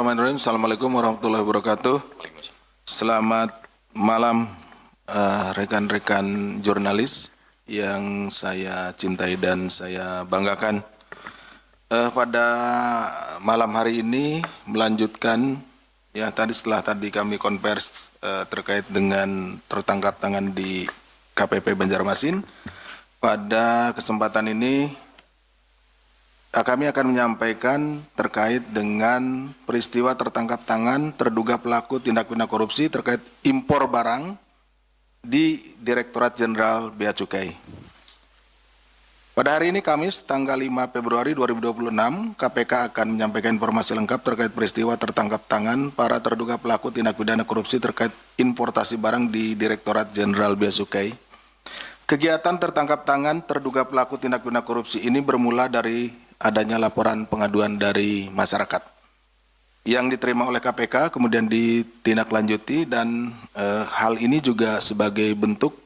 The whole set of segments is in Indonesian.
Bismillahirrahmanirrahim. Assalamualaikum warahmatullahi wabarakatuh. Selamat malam rekan-rekan jurnalis yang saya cintai dan saya banggakan. Pada malam hari ini melanjutkan setelah tadi kami konvers terkait dengan tertangkap tangan di KPP Banjarmasin. Pada kesempatan ini kami akan menyampaikan terkait dengan peristiwa tertangkap tangan terduga pelaku tindak pidana korupsi terkait impor barang di Direktorat Jenderal Bea Cukai. Pada hari ini Kamis tanggal 5 Februari 2026, KPK akan menyampaikan informasi lengkap terkait peristiwa tertangkap tangan para terduga pelaku tindak pidana korupsi terkait importasi barang di Direktorat Jenderal Bea Cukai. Kegiatan tertangkap tangan terduga pelaku tindak pidana korupsi ini bermula dari adanya laporan pengaduan dari masyarakat yang diterima oleh KPK, kemudian ditindaklanjuti, dan hal ini juga sebagai bentuk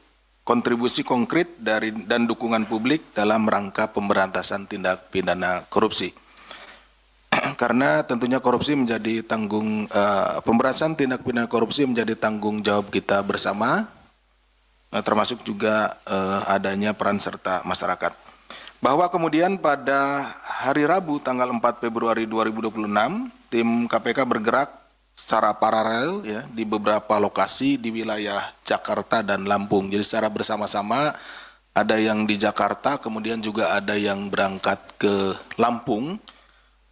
kontribusi konkret dan dukungan publik dalam rangka pemberantasan tindak pidana korupsi. Karena tentunya korupsi menjadi pemberantasan tindak pidana korupsi menjadi tanggung jawab kita bersama, termasuk juga adanya peran serta masyarakat. Bahwa kemudian pada hari Rabu tanggal 4 Februari 2026, tim KPK bergerak secara paralel di beberapa lokasi di wilayah Jakarta dan Lampung. Jadi secara bersama-sama ada yang di Jakarta, kemudian juga ada yang berangkat ke Lampung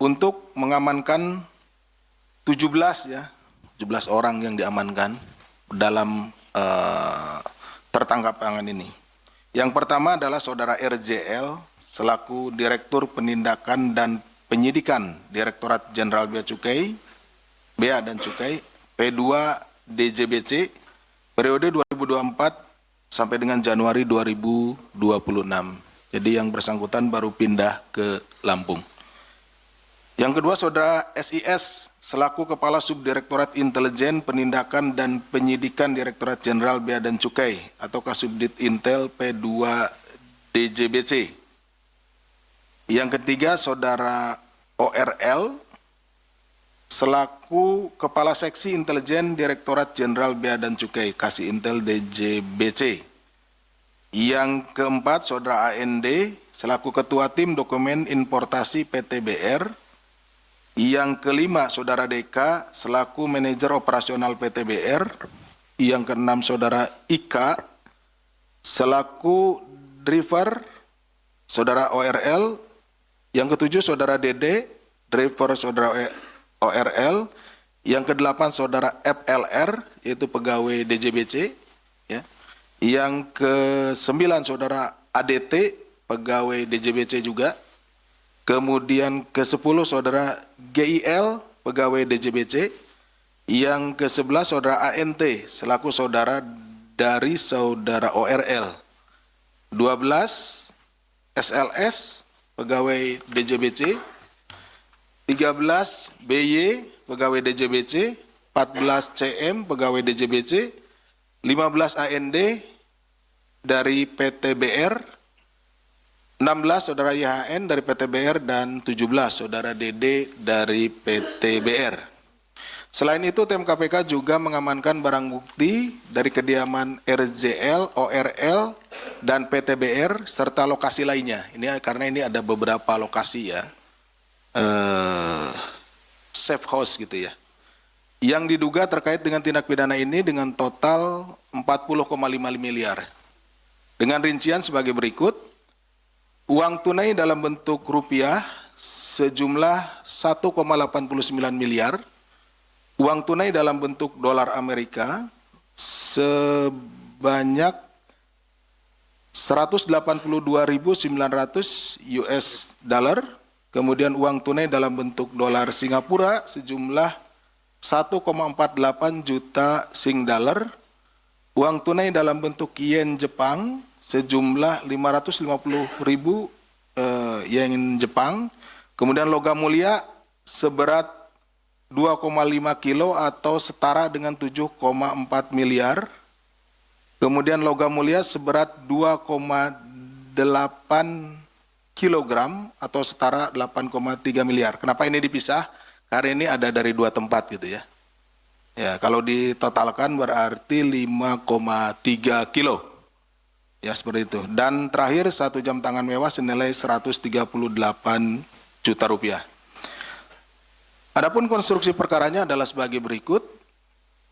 untuk mengamankan 17 orang yang diamankan dalam tertangkap tangan ini. Yang pertama adalah saudara RJL selaku Direktur Penindakan dan Penyidikan Direktorat Jenderal Bea dan Cukai P2 DJBC periode 2024 sampai dengan Januari 2026. Jadi yang bersangkutan baru pindah ke Lampung. Yang kedua saudara SIS selaku Kepala Subdirektorat Intelijen Penindakan dan Penyidikan Direktorat Jenderal Bea dan Cukai atau Kasubdit Intel P2 DJBC. Yang ketiga saudara ORL selaku Kepala Seksi Intelijen Direktorat Jenderal Bea dan Cukai Kasih Intel DJBC. Yang keempat saudara AND selaku Ketua Tim Dokumen Importasi PTBR. Yang kelima saudara DK selaku Manajer Operasional PTBR. Yang keenam saudara IK selaku Driver saudara ORL. Yang ketujuh saudara DD Driver saudara ORL. Yang kedelapan saudara FLR yaitu pegawai DJBC. Yang kesembilan saudara ADT pegawai DJBC juga. Kemudian ke-10 saudara GIL pegawai DJBC. Yang ke-11 saudara ANT selaku saudara dari saudara ORL. 12 SLS pegawai DJBC. 13 BY pegawai DJBC. 14 CM pegawai DJBC. 15 AND dari PTBR. 16 saudara YHN dari PTBR dan 17 saudara DD dari PTBR. Selain itu tim KPK juga mengamankan barang bukti dari kediaman RJL, ORL, dan PTBR serta lokasi lainnya. Ini karena ini ada beberapa lokasi safe house gitu ya. Yang diduga terkait dengan tindak pidana ini dengan total 40,5 miliar. Dengan rincian sebagai berikut. Uang tunai dalam bentuk rupiah sejumlah 1,89 miliar. Uang tunai dalam bentuk dolar Amerika sebanyak 182.900 US dollar. Kemudian uang tunai dalam bentuk dolar Singapura sejumlah 1,48 juta Sing dollar. Uang tunai dalam bentuk yen Jepang sejumlah 550.000 yen Jepang. Kemudian logam mulia seberat 2,5 kilo atau setara dengan 7,4 miliar. Kemudian logam mulia seberat 2,8 kilogram atau setara 8,3 miliar. Kenapa ini dipisah? karena ini ada dari 2 tempat gitu ya. Ya, kalau ditotalkan berarti 5,3 kilo. Ya, seperti itu. Dan terakhir 1 jam tangan mewah senilai 138 juta rupiah. Adapun konstruksi perkaranya adalah sebagai berikut,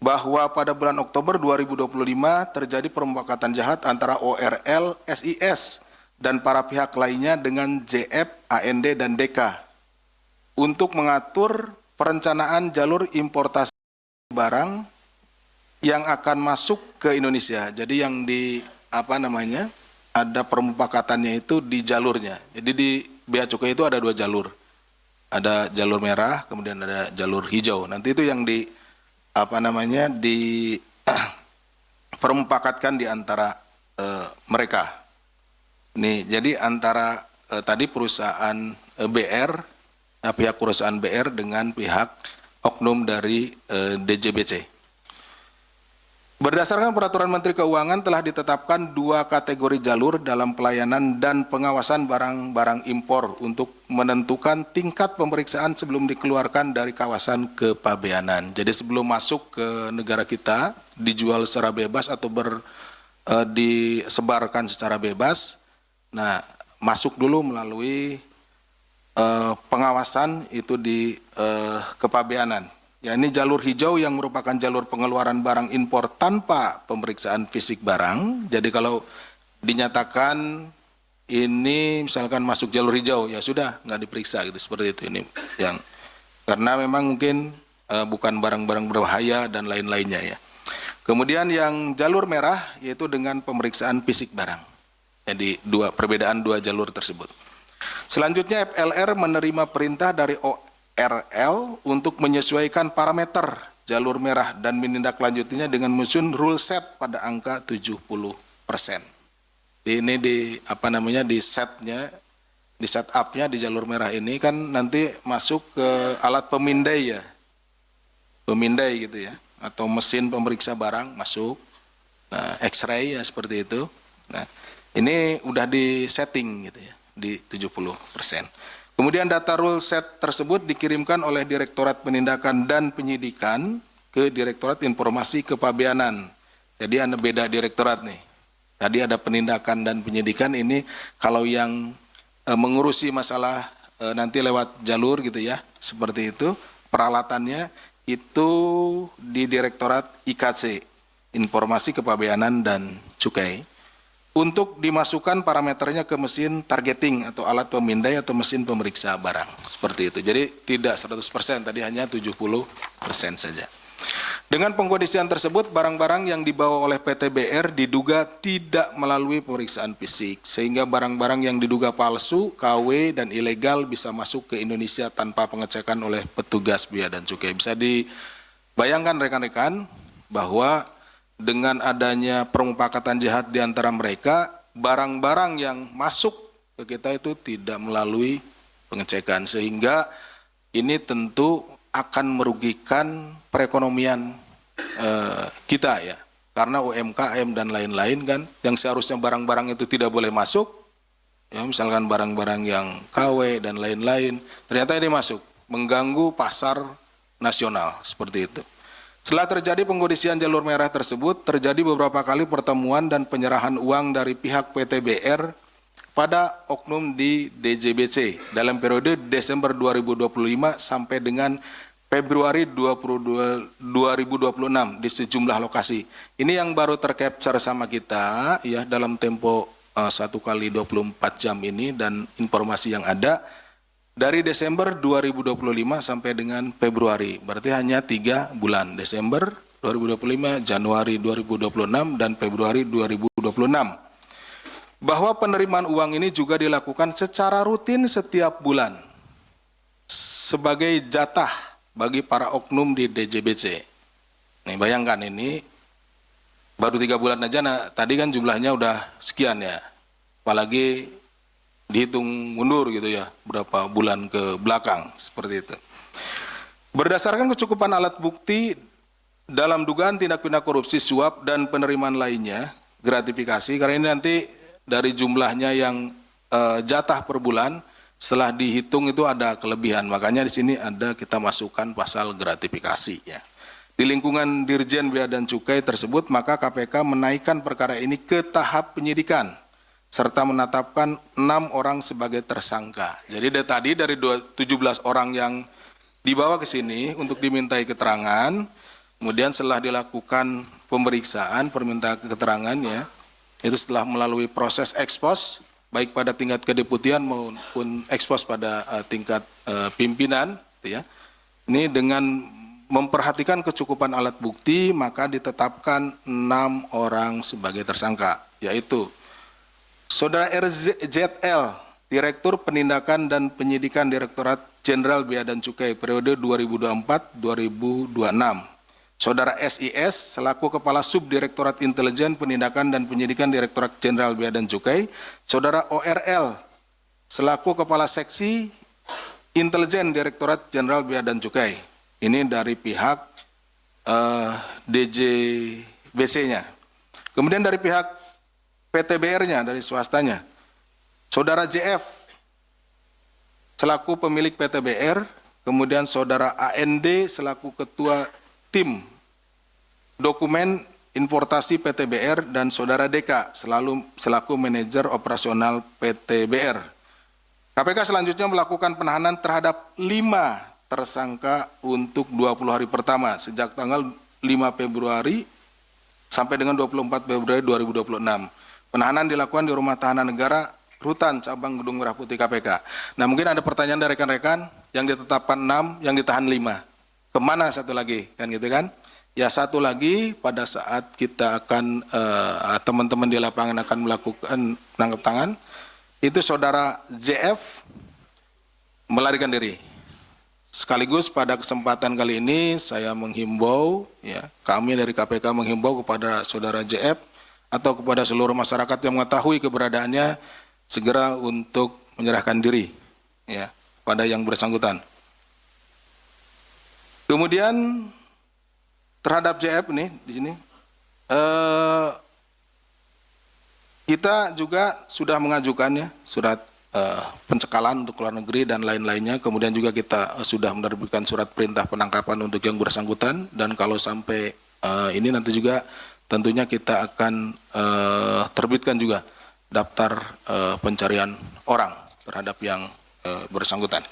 bahwa pada bulan Oktober 2025 terjadi permufakatan jahat antara ORL, SIS, dan para pihak lainnya dengan JF, AND, dan DK untuk mengatur perencanaan jalur importasi barang yang akan masuk ke Indonesia. Jadi yang ada permufakatannya itu di jalurnya. Jadi di Bea Cukai itu ada 2 jalur. Ada jalur merah, kemudian ada jalur hijau. Nanti itu yang permufakatkan di antara mereka. Nih, jadi antara tadi perusahaan BR, pihak perusahaan BR dengan pihak oknum dari DJBC. Berdasarkan peraturan Menteri Keuangan telah ditetapkan 2 kategori jalur dalam pelayanan dan pengawasan barang-barang impor untuk menentukan tingkat pemeriksaan sebelum dikeluarkan dari kawasan kepabeanan. Jadi sebelum masuk ke negara kita, dijual secara bebas atau disebarkan secara bebas, nah masuk dulu melalui pengawasan itu di kepabeanan. Ya, ini jalur hijau yang merupakan jalur pengeluaran barang impor tanpa pemeriksaan fisik barang. Jadi kalau dinyatakan ini misalkan masuk jalur hijau, ya sudah nggak diperiksa gitu, seperti itu. Ini yang karena memang mungkin bukan barang-barang berbahaya dan lain-lainnya ya. Kemudian yang jalur merah yaitu dengan pemeriksaan fisik barang. Jadi perbedaan 2 jalur tersebut. Selanjutnya FLR menerima perintah dari ORL untuk menyesuaikan parameter jalur merah dan menindaklanjutinya dengan menyusun rule set pada angka 70%. Ini di set up-nya di jalur merah ini kan nanti masuk ke alat pemindai ya. Pemindai gitu ya, atau mesin pemeriksa barang masuk. Nah, X-ray ya seperti itu. Nah, ini udah di setting gitu ya, di 70%. Kemudian data rule set tersebut dikirimkan oleh Direktorat Penindakan dan Penyidikan ke Direktorat Informasi Kepabeanan. Jadi ada beda direktorat nih. Tadi ada penindakan dan penyidikan, ini kalau yang mengurusi masalah nanti lewat jalur gitu ya, seperti itu, peralatannya itu di Direktorat IKC, Informasi Kepabeanan dan Cukai. Untuk dimasukkan parameternya ke mesin targeting atau alat pemindai atau mesin pemeriksa barang. Seperti itu. Jadi tidak 100%, tadi hanya 70% saja. Dengan pengkondisian tersebut, barang-barang yang dibawa oleh PT BR diduga tidak melalui pemeriksaan fisik, sehingga barang-barang yang diduga palsu, KW, dan ilegal bisa masuk ke Indonesia tanpa pengecekan oleh petugas Bea dan Cukai. Bisa dibayangkan rekan-rekan bahwa dengan adanya permufakatan jahat di antara mereka, barang-barang yang masuk ke kita itu tidak melalui pengecekan, sehingga ini tentu akan merugikan perekonomian kita ya, karena UMKM dan lain-lain kan, yang seharusnya barang-barang itu tidak boleh masuk, ya misalkan barang-barang yang KW dan lain-lain, ternyata ini masuk, mengganggu pasar nasional, seperti itu. Setelah terjadi pengkondisian jalur merah tersebut, terjadi beberapa kali pertemuan dan penyerahan uang dari pihak PT BR pada oknum di DJBC dalam periode Desember 2025 sampai dengan Februari 2026 di sejumlah lokasi. Ini yang baru tercapture sama kita ya dalam tempo 1 kali 24 jam ini, dan informasi yang ada dari Desember 2025 sampai dengan Februari, berarti hanya 3 bulan, Desember 2025, Januari 2026, dan Februari 2026. Bahwa penerimaan uang ini juga dilakukan secara rutin setiap bulan, sebagai jatah bagi para oknum di DJBC. Nih bayangkan ini, baru 3 bulan aja, nah tadi kan jumlahnya udah sekian ya, apalagi dihitung mundur gitu ya, berapa bulan ke belakang, seperti itu. Berdasarkan kecukupan alat bukti dalam dugaan tindak pidana korupsi, suap, dan penerimaan lainnya, gratifikasi, karena ini nanti dari jumlahnya yang jatah per bulan, setelah dihitung itu ada kelebihan. Makanya di sini ada kita masukkan pasal gratifikasi ya. Di lingkungan Dirjen Bea dan Cukai tersebut, maka KPK menaikkan perkara ini ke tahap penyidikan serta menetapkan 6 orang sebagai tersangka. Jadi tadi dari 17 orang yang dibawa ke sini untuk dimintai keterangan, kemudian setelah dilakukan pemeriksaan, permintaan keterangan ya, itu setelah melalui proses ekspos, baik pada tingkat kedeputian maupun ekspos pada tingkat pimpinan, gitu ya. Ini dengan memperhatikan kecukupan alat bukti, maka ditetapkan 6 orang sebagai tersangka, yaitu Saudara RZL, Direktur Penindakan dan Penyidikan Direktorat Jenderal Bea dan Cukai periode 2024-2026. Saudara SIS selaku Kepala Subdirektorat Intelijen Penindakan dan Penyidikan Direktorat Jenderal Bea dan Cukai. Saudara ORL selaku Kepala Seksi Intelijen Direktorat Jenderal Bea dan Cukai. Ini dari pihak DJBC-nya. Kemudian dari pihak PTBR-nya, dari swastanya. Saudara JF selaku pemilik PTBR, kemudian Saudara AND selaku Ketua Tim Dokumen Importasi PTBR, dan Saudara DK selaku Manajer Operasional PTBR. KPK selanjutnya melakukan penahanan terhadap 5 tersangka untuk 20 hari pertama sejak tanggal 5 Februari sampai dengan 24 Februari 2026. Penahanan dilakukan di Rumah Tahanan Negara Rutan Cabang Gedung Merah Putih KPK. Nah, mungkin ada pertanyaan dari rekan-rekan, yang ditetapkan 6, yang ditahan 5. Kemana satu lagi? Kan gitu kan? Ya, satu lagi pada saat kita akan, teman-teman di lapangan akan melakukan tangkap tangan, itu Saudara JF melarikan diri. Sekaligus pada kesempatan kali ini saya menghimbau, ya, kami dari KPK menghimbau kepada Saudara JF atau kepada seluruh masyarakat yang mengetahui keberadaannya segera untuk menyerahkan diri ya pada yang bersangkutan. Kemudian terhadap JF nih di sini kita juga sudah mengajukannya surat pencekalan untuk luar negeri dan lain-lainnya. Kemudian juga kita sudah menerbitkan surat perintah penangkapan untuk yang bersangkutan, dan kalau sampai ini nanti juga tentunya kita akan terbitkan juga daftar pencarian orang terhadap yang bersangkutan.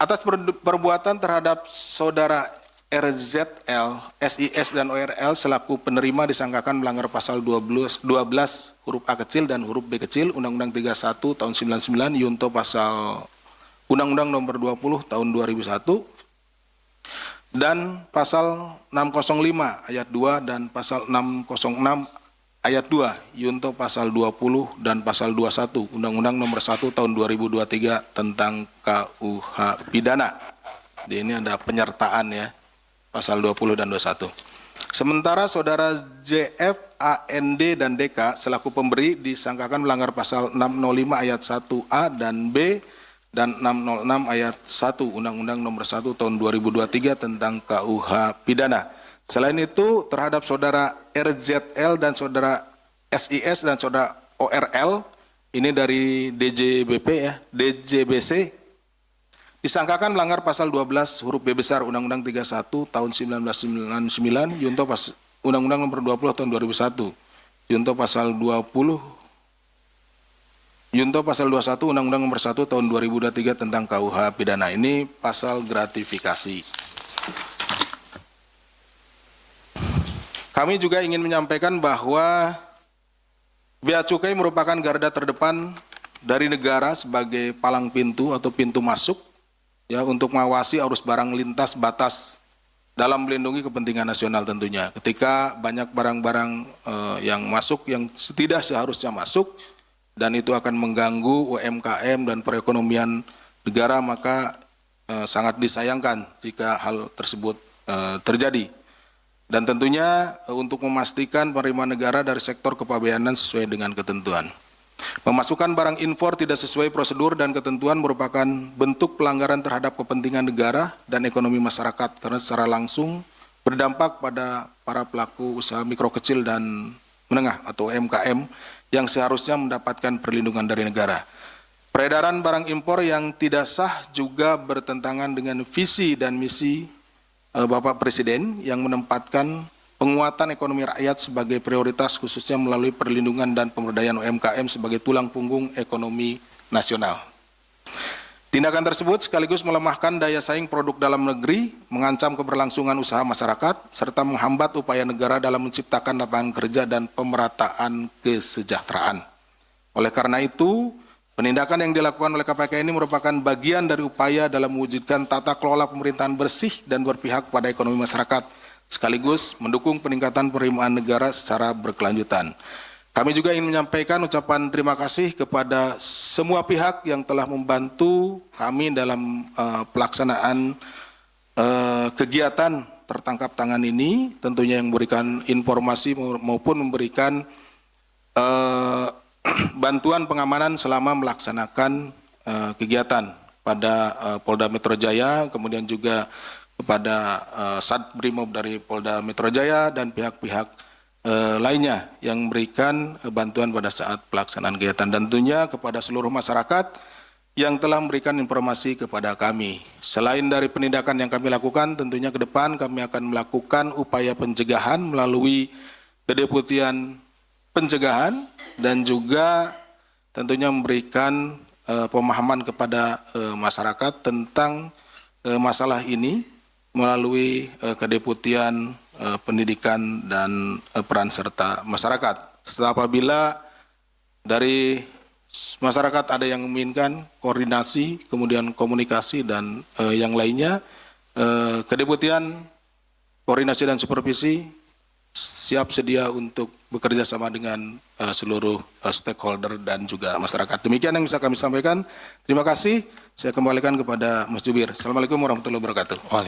Atas perbuatan terhadap Saudara RZL, SIS, dan ORL selaku penerima disangkakan melanggar pasal 12 huruf A kecil dan huruf B kecil Undang-Undang 31 tahun 99 Yunto pasal Undang-Undang nomor 20 tahun 2001 dan pasal 605 ayat 2 dan pasal 606 ayat 2 Yunto pasal 20 dan pasal 21 Undang-Undang nomor 1 tahun 2023 tentang KUH pidana. Jadi ini ada penyertaan ya, pasal 20 dan 21. Sementara Saudara JF, AND, dan DK selaku pemberi disangkakan melanggar pasal 605 ayat 1A dan B dan 606 ayat 1 Undang-Undang nomor 1 tahun 2023 tentang KUH pidana. Selain itu terhadap Saudara RZL dan Saudara SIS dan Saudara ORL, ini dari DJBP ya, DJBC, disangkakan melanggar pasal 12 huruf B besar Undang-Undang 31 tahun 1999 Yunto Undang-Undang nomor 20 tahun 2001 Yunto pasal 20 Yunto pasal 21 Undang-Undang nomor 1 tahun 2023 tentang KUH pidana. Ini pasal gratifikasi. Kami juga ingin menyampaikan bahwa Bea Cukai merupakan garda terdepan dari negara sebagai palang pintu atau pintu masuk ya untuk mengawasi arus barang lintas batas dalam melindungi kepentingan nasional tentunya. Ketika banyak barang-barang yang masuk yang tidak seharusnya masuk dan itu akan mengganggu UMKM dan perekonomian negara, maka sangat disayangkan jika hal tersebut terjadi. Dan tentunya untuk memastikan penerimaan negara dari sektor kepabeanan sesuai dengan ketentuan. Memasukkan barang impor tidak sesuai prosedur dan ketentuan merupakan bentuk pelanggaran terhadap kepentingan negara dan ekonomi masyarakat karena secara langsung berdampak pada para pelaku usaha mikro kecil dan menengah atau UMKM yang seharusnya mendapatkan perlindungan dari negara. Peredaran barang impor yang tidak sah juga bertentangan dengan visi dan misi Bapak Presiden yang menempatkan penguatan ekonomi rakyat sebagai prioritas khususnya melalui perlindungan dan pemberdayaan UMKM sebagai tulang punggung ekonomi nasional. Tindakan tersebut sekaligus melemahkan daya saing produk dalam negeri, mengancam keberlangsungan usaha masyarakat, serta menghambat upaya negara dalam menciptakan lapangan kerja dan pemerataan kesejahteraan. Oleh karena itu, penindakan yang dilakukan oleh KPK ini merupakan bagian dari upaya dalam mewujudkan tata kelola pemerintahan bersih dan berpihak pada ekonomi masyarakat, sekaligus mendukung peningkatan penerimaan negara secara berkelanjutan. Kami juga ingin menyampaikan ucapan terima kasih kepada semua pihak yang telah membantu kami dalam pelaksanaan kegiatan tertangkap tangan ini, tentunya yang memberikan informasi maupun memberikan bantuan pengamanan selama melaksanakan kegiatan pada Polda Metro Jaya, kemudian juga kepada Satbrimob dari Polda Metro Jaya dan pihak-pihak lainnya yang memberikan bantuan pada saat pelaksanaan kegiatan, dan tentunya kepada seluruh masyarakat yang telah memberikan informasi kepada kami. Selain dari penindakan yang kami lakukan, tentunya ke depan kami akan melakukan upaya pencegahan melalui kedeputian pencegahan dan juga tentunya memberikan pemahaman kepada masyarakat tentang masalah ini melalui kedeputian pendidikan dan peran serta masyarakat. Setelah apabila dari masyarakat ada yang menginginkan koordinasi, kemudian komunikasi dan yang lainnya, kedeputian koordinasi dan supervisi siap sedia untuk bekerja sama dengan seluruh stakeholder dan juga masyarakat. Demikian yang bisa kami sampaikan. Terima kasih. Saya kembalikan kepada Mas Jubir. Assalamualaikum warahmatullahi wabarakatuh.